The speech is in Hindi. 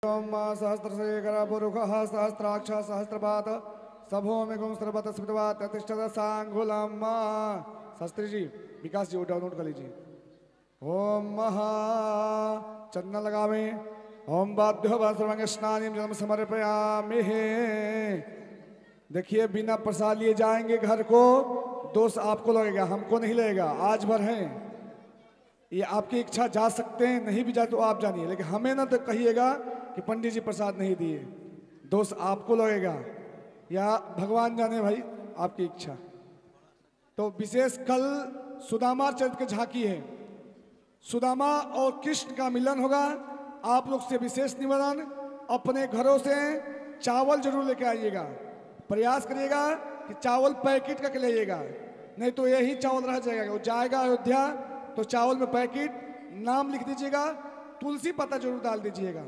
सहस्रशेखर पुरुषः सहस्राक्ष सहस्रपात सभोमिगुं सर्वत स्मृतवात तिष्ठत सांगुलम। शास्त्री जी, विकास जी डाउनलोड कर लीजिए। ओम महा चंदन लगावे। ओम बाध्यो सर्वंग स्नानिम जन्म समर्पयामि। देखिए, बिना प्रसाद लिए जाएंगे घर को, दोष आपको लगेगा, हमको नहीं लगेगा। आज भर है, ये आपकी इच्छा, जा सकते हैं, नहीं भी जाए तो आप जानिए, लेकिन हमें ना तो कहिएगा कि पंडित जी प्रसाद नहीं दिए, दोष आपको लगेगा या भगवान जाने भाई आपकी इच्छा। तो विशेष कल सुदामा चरित्र की झांकी है, सुदामा और कृष्ण का मिलन होगा। आप लोग से विशेष निवेदन, अपने घरों से चावल जरूर लेके आइएगा, प्रयास करिएगा कि चावल पैकेट का लाइएगा, नहीं तो यही चावल रह जाएगा। वो जाएगा अयोध्या तो चावल में पैकेट, नाम लिख दीजिएगा, तुलसी पत्ता जरूर डाल दीजिएगा।